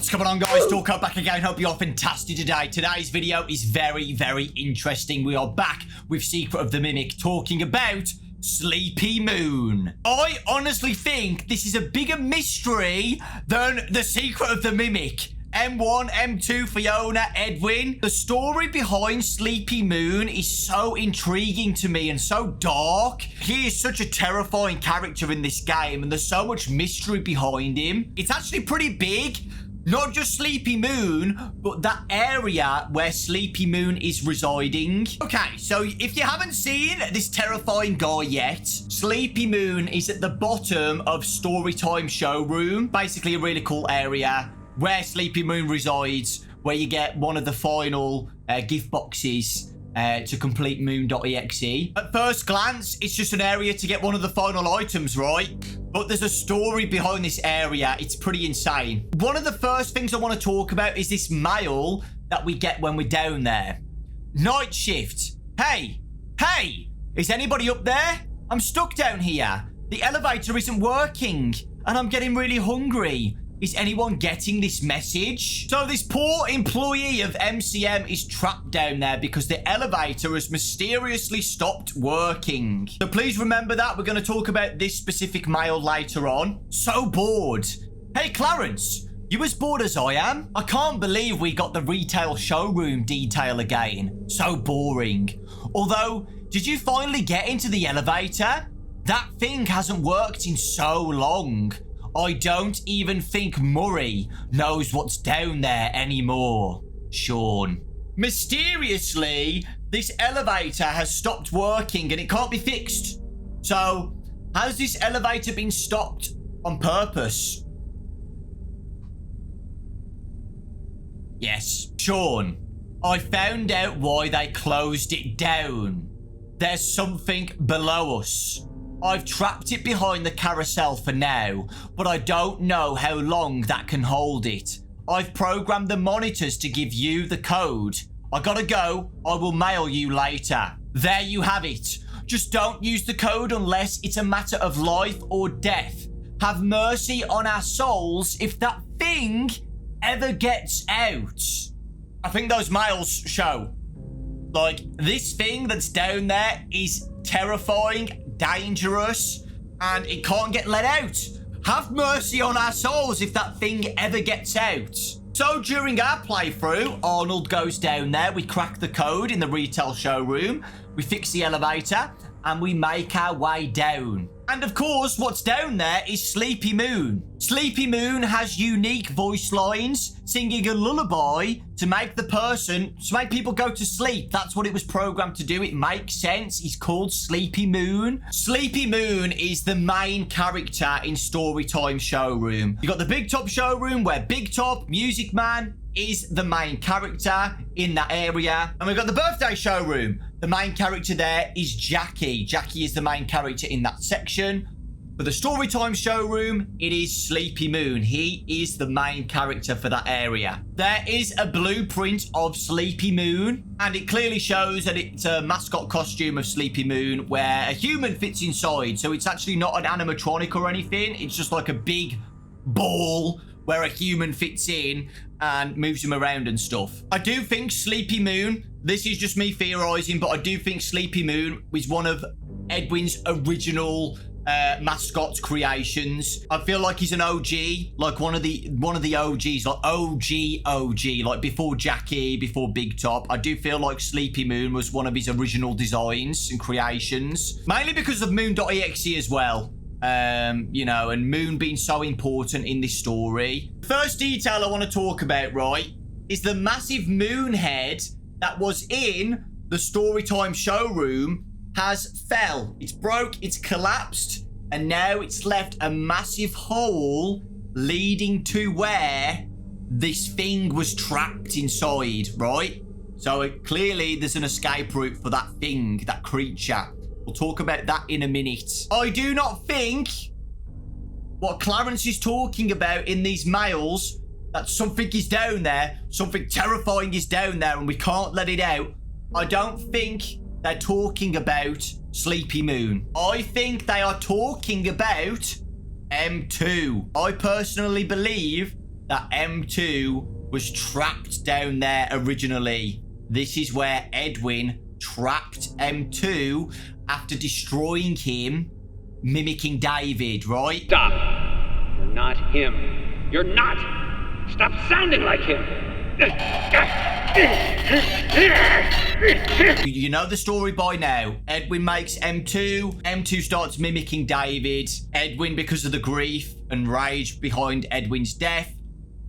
What's going on, guys? Dawko back again. Hope you're fantastic today. Today's video is very, very interesting. We are back with Secret of the Mimic, talking about Sleepy Moon. I honestly think this is a bigger mystery than the Secret of the Mimic. M1, M2, Fiona, Edwin. The story behind Sleepy Moon is so intriguing to me and so dark. He is such a terrifying character in this game, and there's so much mystery behind him. It's actually pretty big. Not just Sleepy Moon, but that area where Sleepy Moon is residing. Okay, so if you haven't seen this terrifying guy yet, Sleepy Moon is at the bottom of Storytime showroom. Basically a really cool area where Sleepy Moon resides, where you get one of the final gift boxes to complete moon.exe. At first glance, it's just an area to get one of the final items, right? But there's a story behind this area. It's pretty insane. One of the first things I want to talk about is this mail that we get when we're down there. Night shift. Hey, is anybody up there? I'm stuck down here. The elevator isn't working, and I'm getting really hungry. Is anyone getting this message? So this poor employee of MCM is trapped down there because the elevator has mysteriously stopped working. So please remember that. We're going to talk about this specific mail later on. So bored. Hey, Clarence, you as bored as I am? I can't believe we got the retail showroom detail again. So boring. Although, did you finally get into the elevator? That thing hasn't worked in so long. I don't even think Murray knows what's down there anymore. Sean. Mysteriously, this elevator has stopped working and it can't be fixed. So, has this elevator been stopped on purpose? Yes. Sean. I found out why they closed it down. There's something below us. I've trapped it behind the carousel for now, but I don't know how long that can hold it. I've programmed the monitors to give you the code. I gotta go. I will mail you later. There you have it. Just don't use the code unless it's a matter of life or death. Have mercy on our souls if that thing ever gets out. I think those mails show. Like, this thing that's down there is terrifying, dangerous, and it can't get let out. Have mercy on our souls if that thing ever gets out. So during our playthrough, Arnold goes down there, we crack the code in the retail showroom, we fix the elevator, and we make our way down. And of course, what's down there is Sleepy Moon. Sleepy Moon has unique voice lines, singing a lullaby to make people go to sleep. That's what it was programmed to do. It makes sense. He's called Sleepy Moon. Sleepy Moon is the main character in Storytime showroom. You got the Big Top showroom where Big Top, Music Man, is the main character in that area. And we've got the birthday showroom. The main character there is Jackie. Jackie is the main character in that section. For the Storytime showroom, it is Sleepy Moon. He is the main character for that area. There is a blueprint of Sleepy Moon, and it clearly shows that it's a mascot costume of Sleepy Moon where a human fits inside. So it's actually not an animatronic or anything. It's just like a big ball where a human fits in and moves him around and stuff. I do think Sleepy Moon, this is just me theorizing, but I do think Sleepy Moon was one of Edwin's original mascot creations. I feel like he's an OG, like one of the OGs, like OG, like before Jackie, before Big Top. I do feel like Sleepy Moon was one of his original designs and creations, mainly because of moon.exe as well. You know, and Moon being so important in this story. First detail I want to talk about, right, is the massive moon head that was in the Storytime showroom has fell. It's broke, it's collapsed, and now it's left a massive hole leading to where this thing was trapped inside, right? So clearly there's an escape route for that thing, that creature. We'll talk about that in a minute. I do not think what Clarence is talking about in these mails, that something is down there, something terrifying is down there and we can't let it out. I don't think they're talking about Sleepy Moon. I think they are talking about M2. I personally believe that M2 was trapped down there originally. This is where Edwin trapped M2 after destroying him, mimicking David, right? Stop. You're not him. You're not. Stop sounding like him. You know the story by now. Edwin makes M2. M2 starts mimicking David. Edwin, because of the grief and rage behind Edwin's death,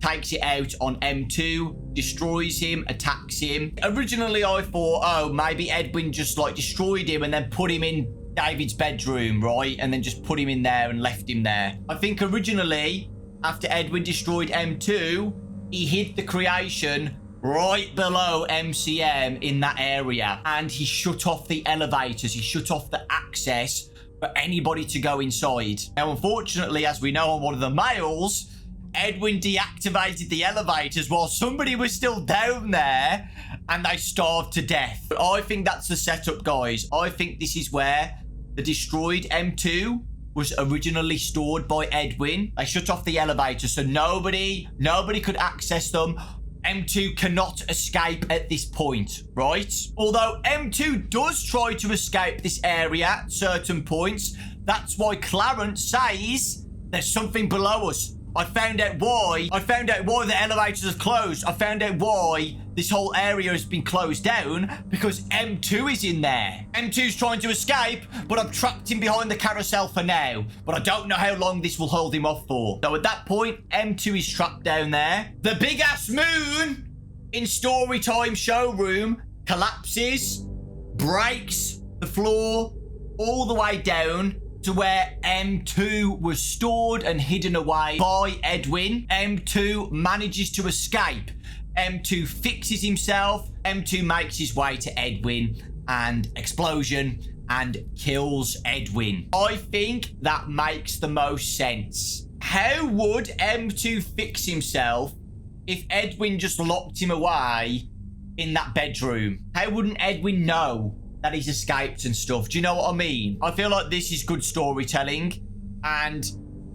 takes it out on M2, destroys him, attacks him. Originally, I thought, oh, maybe Edwin just like destroyed him and then put him in David's bedroom, right? And then just put him in there and left him there. I think originally, after Edwin destroyed M2, he hid the creation right below MCM in that area. And he shut off the elevators. He shut off the access for anybody to go inside. Now, unfortunately, as we know on one of the mails, Edwin deactivated the elevators while somebody was still down there and they starved to death. But I think that's the setup, guys. I think this is where the destroyed M2 was originally stored by Edwin. They shut off the elevators so nobody could access them. M2 cannot escape at this point, right? Although M2 does try to escape this area at certain points. That's why Clarence says there's something below us. I found out why the elevators have closed. I found out why this whole area has been closed down, because M2 is in there. M2's trying to escape, but I've trapped him behind the carousel for now. But I don't know how long this will hold him off for. So at that point, M2 is trapped down there. The big ass moon in Storytime showroom collapses, breaks the floor all the way down to where M2 was stored and hidden away by Edwin. M2 manages to escape. M2 fixes himself. M2 makes his way to Edwin and explosion and kills Edwin. I think that makes the most sense. How would M2 fix himself if Edwin just locked him away in that bedroom? How wouldn't Edwin know that he's escaped and stuff? Do you know what I mean? I feel like this is good storytelling, and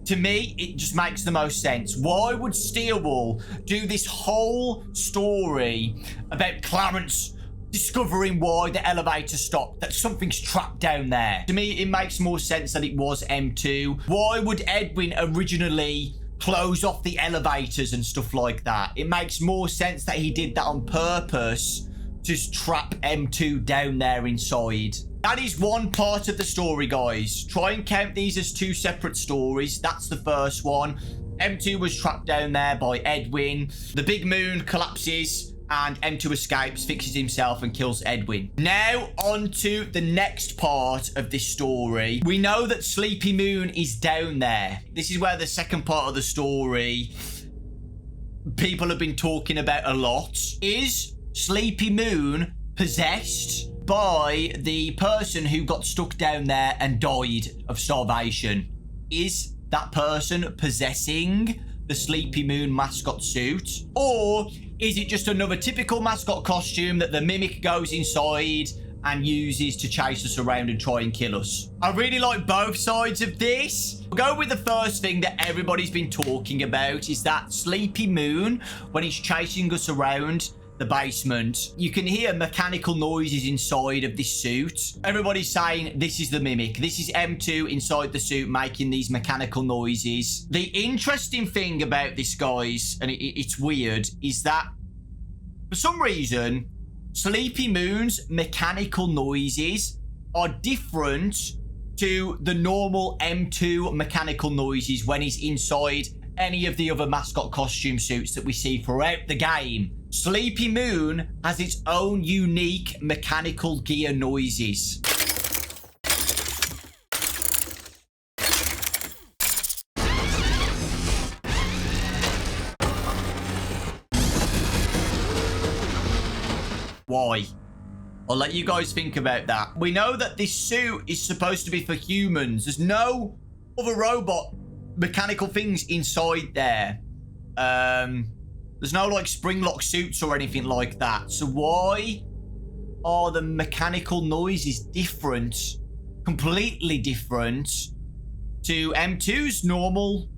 to me, it just makes the most sense. Why would Steelwall do this whole story about Clarence discovering why the elevator stopped, that something's trapped down there? To me, it makes more sense that it was M2. Why would Edwin originally close off the elevators and stuff like that? It makes more sense that he did that on purpose, just trap M2 down there inside. That is one part of the story, guys. Try and count these as two separate stories. That's the first one. M2 was trapped down there by Edwin. The big moon collapses and M2 escapes, fixes himself and kills Edwin. Now on to the next part of this story. We know that Sleepy Moon is down there. This is where the second part of the story people have been talking about a lot. Is Sleepy Moon possessed by the person who got stuck down there and died of starvation? Is that person possessing the Sleepy Moon mascot suit? Or is it just another typical mascot costume that the mimic goes inside and uses to chase us around and try and kill us? I really like both sides of this. We'll go with the first thing that everybody's been talking about, is that Sleepy Moon, when he's chasing us around the basement, you can hear mechanical noises inside of this suit. Everybody's saying this is the mimic. This is M2 inside the suit making these mechanical noises. The interesting thing about this, guys, and it's weird, is that for some reason, Sleepy Moon's mechanical noises are different to the normal M2 mechanical noises when he's inside any of the other mascot costume suits that we see throughout the game. Sleepy Moon has its own unique mechanical gear noises. Why? I'll let you guys think about that. We know that this suit is supposed to be for humans. There's no other robot mechanical things inside there. There's no like spring lock suits or anything like that. So why are the mechanical noises different, completely different to M2's normal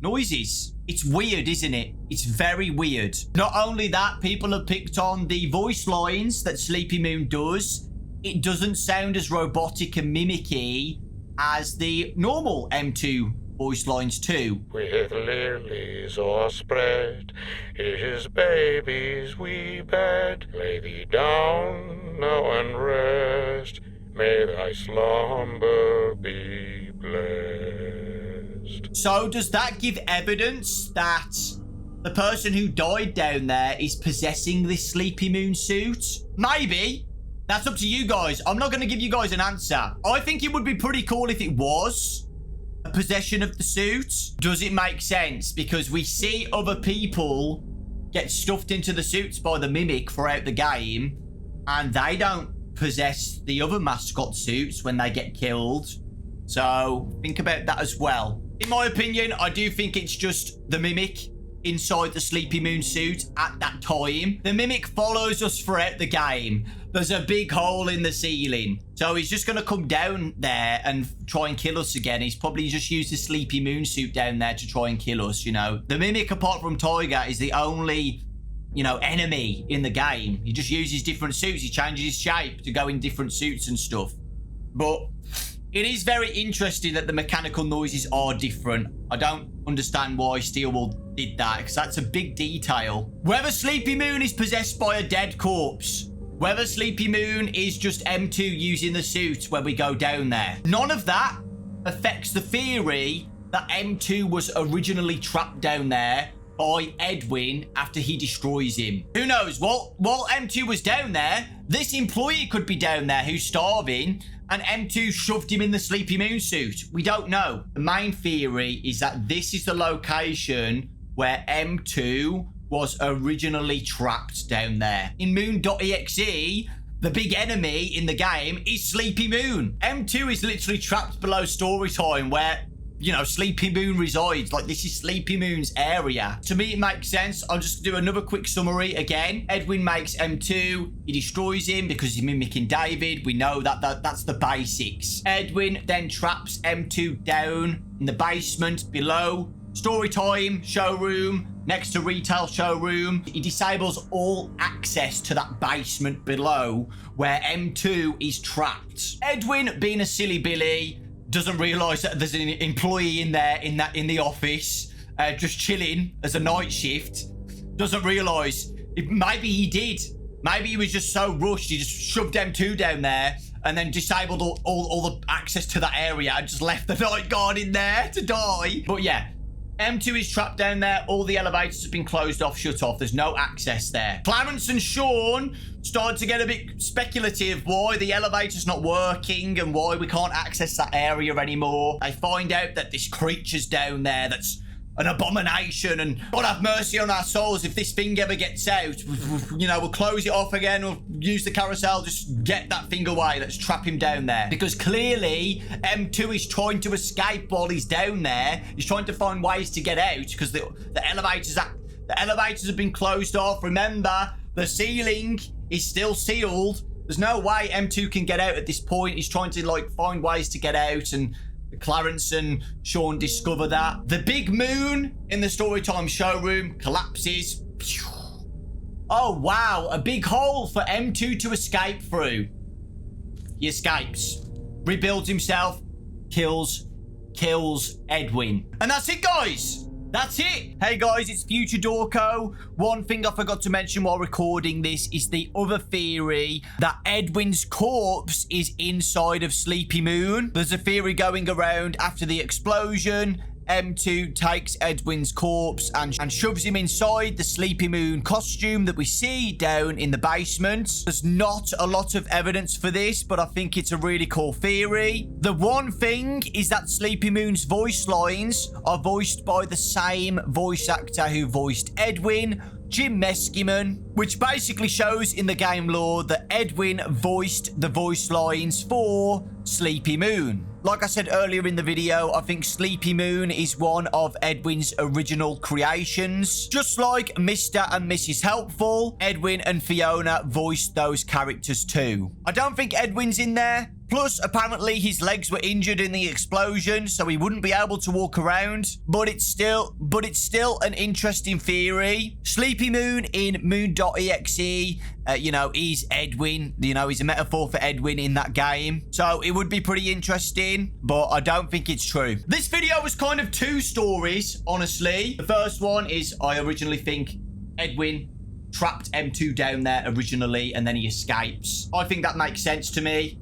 noises. It's weird, isn't it? It's very weird. Not only that, people have picked on the voice lines that Sleepy Moon does. It doesn't sound as robotic and mimicky as the normal M2 voice lines too. With lilies o'erspread, his babies we bed. Lay thee down now and rest. May thy slumber be blessed. So does that give evidence that the person who died down there is possessing this Sleepy Moon suit? Maybe. That's up to you guys. I'm not going to give you guys an answer. I think it would be pretty cool if it was a possession of the suit. Does it make sense? Because we see other people get stuffed into the suits by the Mimic throughout the game, and they don't possess the other mascot suits when they get killed. So think about that as well. In my opinion, I do think it's just the Mimic inside the Sleepy Moon suit at that time. The Mimic follows us throughout the game. There's a big hole in the ceiling. So he's just going to come down there and try and kill us again. He's probably just used the Sleepy Moon suit down there to try and kill us, you know. The Mimic, apart from Tiger, is the only, you know, enemy in the game. He just uses different suits. He changes his shape to go in different suits and stuff. But it is very interesting that the mechanical noises are different. I don't understand why Steelwool did that, because that's a big detail. Whether Sleepy Moon is possessed by a dead corpse, whether Sleepy Moon is just M2 using the suit when we go down there, none of that affects the theory that M2 was originally trapped down there by Edwin after he destroys him. Who knows? While M2 was down there, this employee could be down there who's starving, and M2 shoved him in the Sleepy Moon suit. We don't know. The main theory is that this is the location where M2 was originally trapped down there. In Moon.exe, the big enemy in the game is Sleepy Moon. M2 is literally trapped below Storytime where, you know, Sleepy Moon resides. Like, this is Sleepy Moon's area. To me, it makes sense. I'll just do another quick summary again. Edwin makes M2. He destroys him because he's mimicking David. We know that's the basics. Edwin then traps M2 down in the basement below Storytime showroom, next to retail showroom. He disables all access to that basement below where M2 is trapped. Edwin, being a silly Billy, doesn't realize that there's an employee in there in the office just chilling as a night shift. Doesn't realize. Maybe he did. Maybe he was just so rushed he just shoved M2 down there and then disabled all the access to that area and just left the night guard in there to die. But yeah, M2 is trapped down there. All the elevators have been closed off, shut off. There's no access there. Clarence and Sean started to get a bit speculative why the elevator's not working and why we can't access that area anymore. They find out that this creature's down there that's an abomination, and God have mercy on our souls if this thing ever gets out. You know, we'll close it off again. We'll use the carousel. Just get that thing away. Let's trap him down there. Because clearly, M2 is trying to escape while he's down there. He's trying to find ways to get out because the elevators have been closed off. Remember, the ceiling is still sealed. There's no way M2 can get out at this point. He's trying to, like, find ways to get out, and Clarence and Sean discover that. The big moon in the Storytime showroom collapses. Oh, wow. A big hole for M2 to escape through. He escapes. Rebuilds himself. Kills Edwin. And that's it, guys. That's it. Hey, guys, it's Future Dawko. One thing I forgot to mention while recording this is the other theory that Edwin's corpse is inside of Sleepy Moon. There's a theory going around after the explosion. M2 takes Edwin's corpse and shoves him inside the Sleepy Moon costume that we see down in the basement. There's not a lot of evidence for this, but I think it's a really cool theory. The one thing is that Sleepy Moon's voice lines are voiced by the same voice actor who voiced Edwin, Jim Meskimen, which basically shows in the game lore that Edwin voiced the voice lines for Sleepy Moon. Like I said earlier in the video, I think Sleepy Moon is one of Edwin's original creations. Just like Mr. and Mrs. Helpful, Edwin and Fiona voiced those characters too. I don't think Edwin's in there. Plus, apparently his legs were injured in the explosion, so he wouldn't be able to walk around. But it's still an interesting theory. Sleepy Moon in Moon.exe, you know, is Edwin. You know, he's a metaphor for Edwin in that game. So it would be pretty interesting, but I don't think it's true. This video was kind of two stories, honestly. The first one is I originally think Edwin trapped M2 down there originally, and then he escapes. I think that makes sense to me.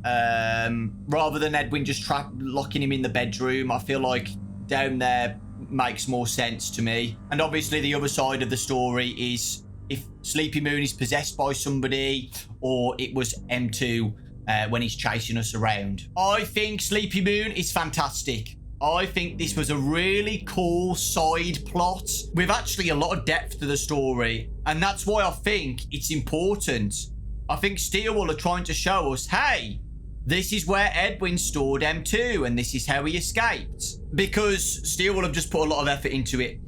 Rather than Edwin just locking him in the bedroom, I feel like down there makes more sense to me. And obviously the other side of the story is if Sleepy Moon is possessed by somebody, or it was M2 when he's chasing us around. I think Sleepy Moon is fantastic. I think this was a really cool side plot with actually a lot of depth to the story. And that's why I think it's important. I think Steelwool are trying to show us, hey, this is where Edwin stored M2 and this is how he escaped. Because Steelwool have just put a lot of effort into it.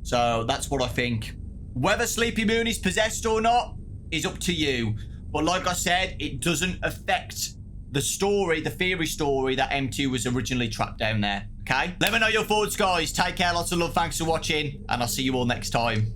So that's what I think. Whether Sleepy Moon is possessed or not is up to you. But like I said, it doesn't affect the story, the theory story that M2 was originally trapped down there. Okay? Let me know your thoughts, guys. Take care. Lots of love. Thanks for watching. And I'll see you all next time.